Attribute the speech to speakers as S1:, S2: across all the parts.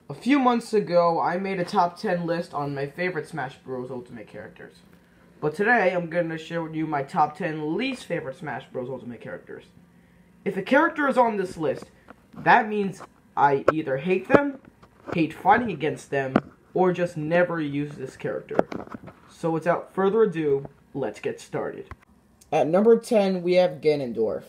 S1: A few months ago, I made a top 10 list on my favorite Smash Bros. Ultimate characters. But today, I'm going to share with you my top 10 least favorite Smash Bros. Ultimate characters. If a character is on this list, that means I either hate them, hate fighting against them, or just never use this character. So without further ado, let's get started. At number 10, we have Ganondorf.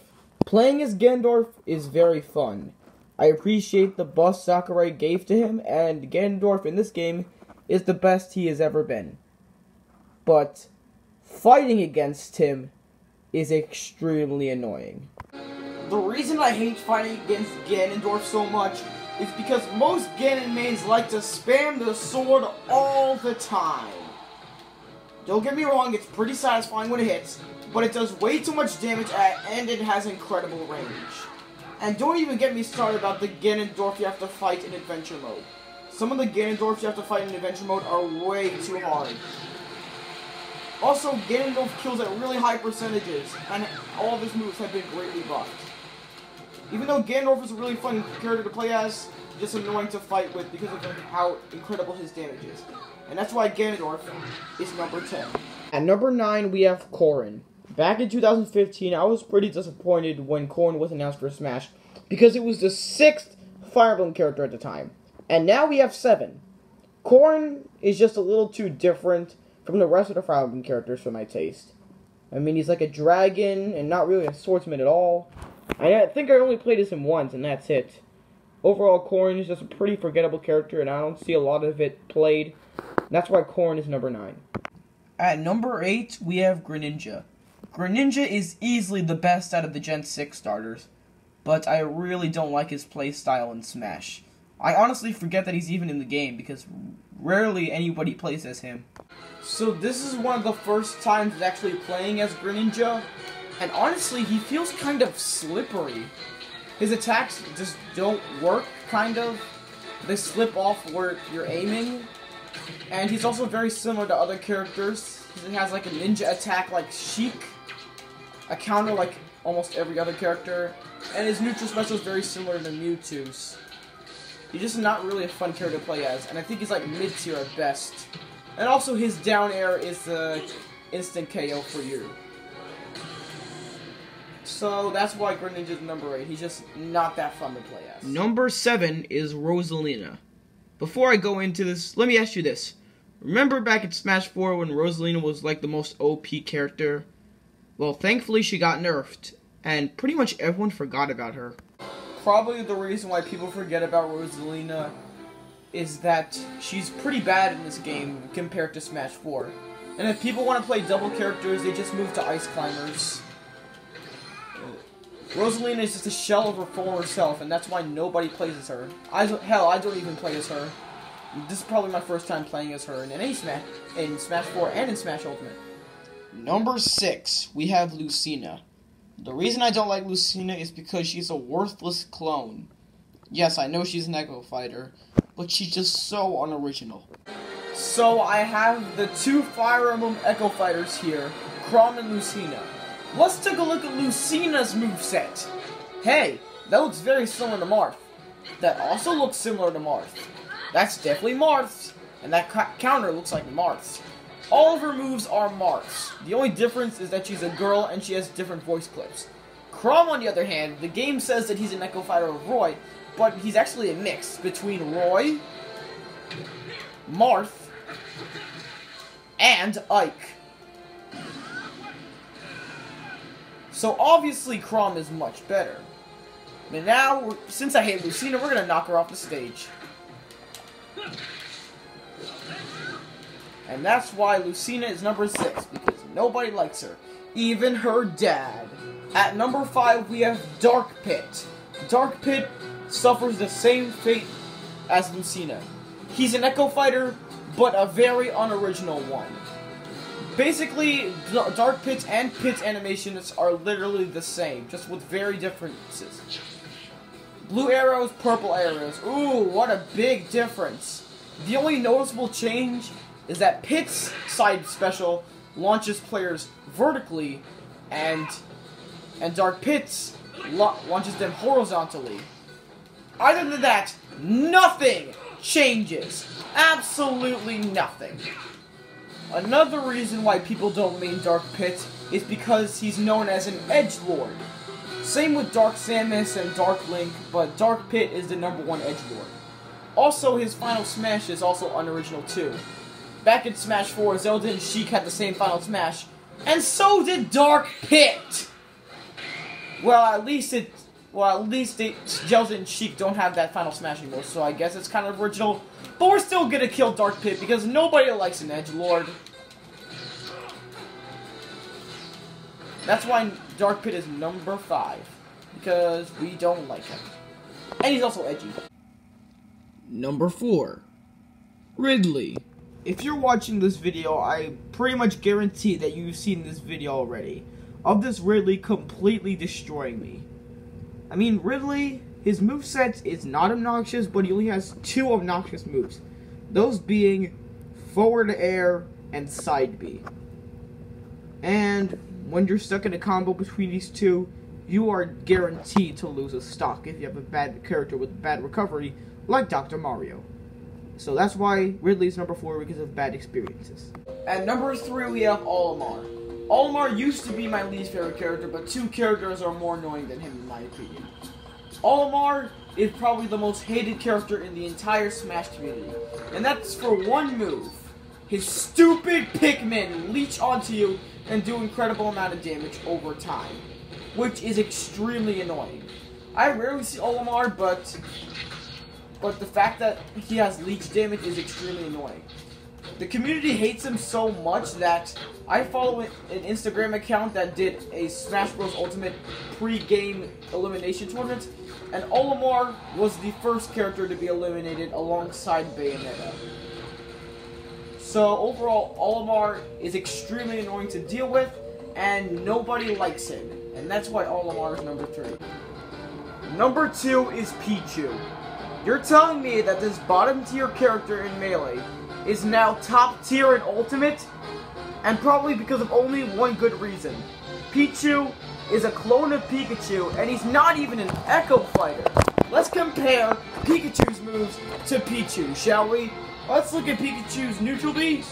S1: Playing as Ganondorf is very fun. I appreciate the buff Sakurai gave to him, and Ganondorf in this game is the best he has ever been. But fighting against him is extremely annoying. The reason I hate fighting against Ganondorf so much is because most Ganon mains like to spam the sword all the time. Don't get me wrong, it's pretty satisfying when it hits, but it does way too much damage and it has incredible range. And don't even get me started about the Ganondorf you have to fight in adventure mode. Some of the Ganondorfs you have to fight in adventure mode are way too hard. Also, Ganondorf kills at really high percentages, and all of his moves have been greatly buffed. Even though Ganondorf is a really fun character to play as, just annoying to fight with because of how incredible his damage is. And that's why Ganondorf is number 10. At number 9, we have Corrin. Back in 2015, I was pretty disappointed when Corrin was announced for Smash, because it was the 6th Fire Emblem character at the time. And now we have 7. Corrin is just a little too different from the rest of the Fire Emblem characters for my taste. I mean, he's like a dragon, and not really a swordsman at all. I think I only played as him once, and that's it. Overall, Corrin is just a pretty forgettable character, and I don't see a lot of it played. That's why Corrin is number 9. At number 8, we have Greninja. Greninja is easily the best out of the Gen 6 starters, but I really don't like his playstyle in Smash. I honestly forget that he's even in the game, because rarely anybody plays as him. So this is one of the first times actually playing as Greninja, and honestly, he feels kind of slippery. His attacks just don't work, kind of. They slip off where you're aiming, and he's also very similar to other characters. He has like a ninja attack like Sheik, a counter like almost every other character, and his neutral special is very similar to Mewtwo's. He's just not really a fun character to play as, and I think he's like mid-tier at best. And also his down air is the instant KO for you. So that's why Greninja is number 8. He's just not that fun to play as. Number 7 is Rosalina. Before I go into this, let me ask you this. Remember back in Smash 4 when Rosalina was like the most OP character? Well, thankfully she got nerfed, and pretty much everyone forgot about her. Probably the reason why people forget about Rosalina is that she's pretty bad in this game compared to Smash 4. And if people want to play double characters, they just move to Ice Climbers. Rosalina is just a shell of her former self, and that's why nobody plays as her. Hell, I don't even play as her. This is probably my first time playing as her in Smash 4 and in Smash Ultimate. Number 6, we have Lucina. The reason I don't like Lucina is because she's a worthless clone. Yes, I know she's an Echo Fighter, but she's just so unoriginal. So I have the 2 Fire Emblem Echo Fighters here, Chrom and Lucina. Let's take a look at Lucina's moveset. Hey, that looks very similar to Marth. That also looks similar to Marth. That's definitely Marth's, and that counter looks like Marth's. All of her moves are Marth's. The only difference is that she's a girl and she has different voice clips. Chrom, on the other hand, the game says that he's an Echo Fighter of Roy, but he's actually a mix between Roy, Marth, and Ike. So obviously Chrom is much better. But now, since I hate Lucina, we're gonna knock her off the stage. And that's why Lucina is number 6, because nobody likes her. Even her dad. At number 5, we have Dark Pit. Dark Pit suffers the same fate as Lucina. He's an Echo Fighter, but a very unoriginal one. Basically, Dark Pit's and Pit's animations are literally the same, just with very differences. Blue arrows, purple arrows. Ooh, what a big difference. The only noticeable change is that Pit's side special launches players vertically, and Dark Pit's launches them horizontally. Other than that, nothing! changes. Absolutely nothing. Another reason why people don't main Dark Pit is because he's known as an edgelord. Same with Dark Samus and Dark Link, but Dark Pit is the #1 edgelord. Also, his final smash is also unoriginal too. Back in Smash 4, Zelda and Sheik had the same final smash, and so did Dark Pit! Well, at least Zelda and Sheik don't have that final smash anymore, so I guess it's kind of original. But we're still gonna kill Dark Pit because nobody likes an edgelord. That's why Dark Pit is number 5, because we don't like him. And he's also edgy. Number 4, Ridley. If you're watching this video, I pretty much guarantee that you've seen this video already, of this Ridley completely destroying me. I mean, Ridley, his moveset is not obnoxious, but he only has 2 obnoxious moves. Those being forward air and side B. And when you're stuck in a combo between these two, you are guaranteed to lose a stock if you have a bad character with bad recovery, like Dr. Mario. So that's why Ridley's number 4, because of bad experiences. At number 3, we have Olimar. Olimar used to be my least favorite character, but 2 characters are more annoying than him in my opinion. Olimar is probably the most hated character in the entire Smash community, and that's for one move. His stupid Pikmin leech onto you and do incredible amount of damage over time, which is extremely annoying. I rarely see Olimar, but the fact that he has leech damage is extremely annoying. The community hates him so much that I follow an Instagram account that did a Smash Bros. Ultimate pre-game elimination tournament, and Olimar was the first character to be eliminated alongside Bayonetta. So overall, Olimar is extremely annoying to deal with, and nobody likes him, and that's why Olimar is number 3. Number 2 is Pichu. You're telling me that this bottom tier character in Melee is now top tier in Ultimate? And probably because of only one good reason. Pichu is a clone of Pikachu, and he's not even an Echo Fighter. Let's compare Pikachu's moves to Pichu, shall we? Let's look at Pikachu's Neutral B.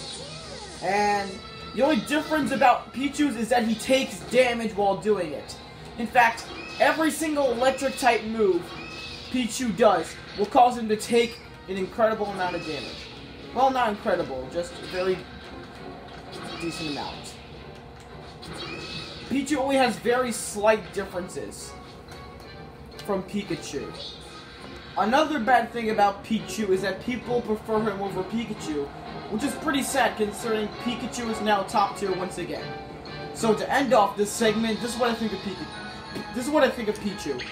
S1: And the only difference about Pichu's is that he takes damage while doing it. In fact, every single electric type move Pichu does will cause him to take an incredible amount of damage. Well, not incredible, just a very decent amount. Pichu only has very slight differences from Pikachu. Another bad thing about Pichu is that people prefer him over Pikachu, which is pretty sad considering Pikachu is now top tier once again. So to end off this segment, this is what I think of Pikachu. This is what I think of Pichu.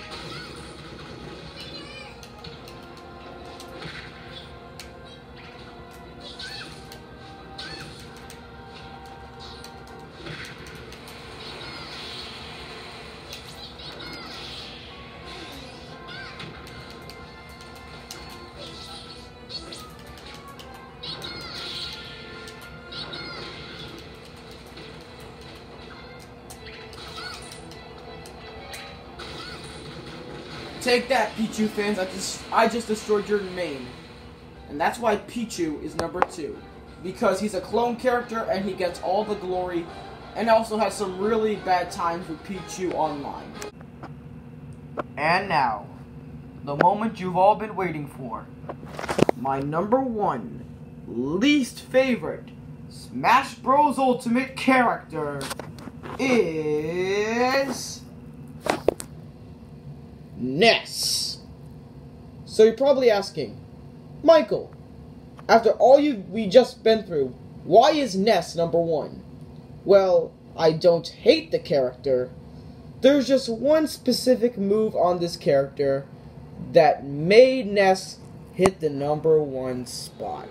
S1: Take that, Pichu fans, I just destroyed your main. And that's why Pichu is number 2. Because he's a clone character and he gets all the glory, and also has some really bad times with Pichu online. And now, the moment you've all been waiting for. My number 1 least favorite Smash Bros. Ultimate character is Ness. So you're probably asking, Michael, after all we just been through, why is Ness number 1? Well, I don't hate the character. There's just one specific move on this character that made Ness hit the number 1 spot.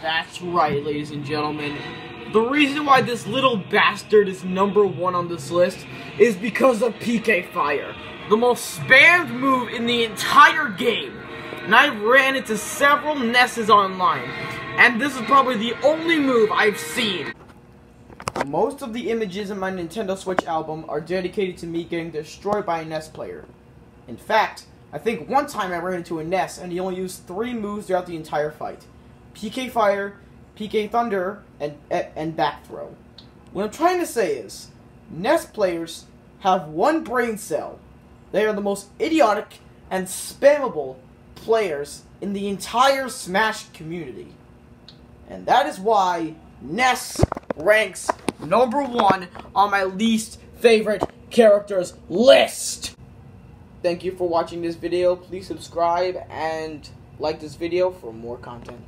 S1: That's right, ladies and gentlemen. The reason why this little bastard is number 1 on this list is because of PK Fire, the most spammed move in the entire game. And I've ran into several Nesses online, and this is probably the only move I've seen. Most of the images in my Nintendo Switch album are dedicated to me getting destroyed by a Ness player. In fact, I think one time I ran into a Ness and he only used 3 moves throughout the entire fight. PK Fire, PK Thunder, and Back Throw. What I'm trying to say is, Ness players have one brain cell. They are the most idiotic and spammable players in the entire Smash community. And that is why Ness ranks #1 on my least favorite characters list. Thank you for watching this video. Please subscribe and like this video for more content.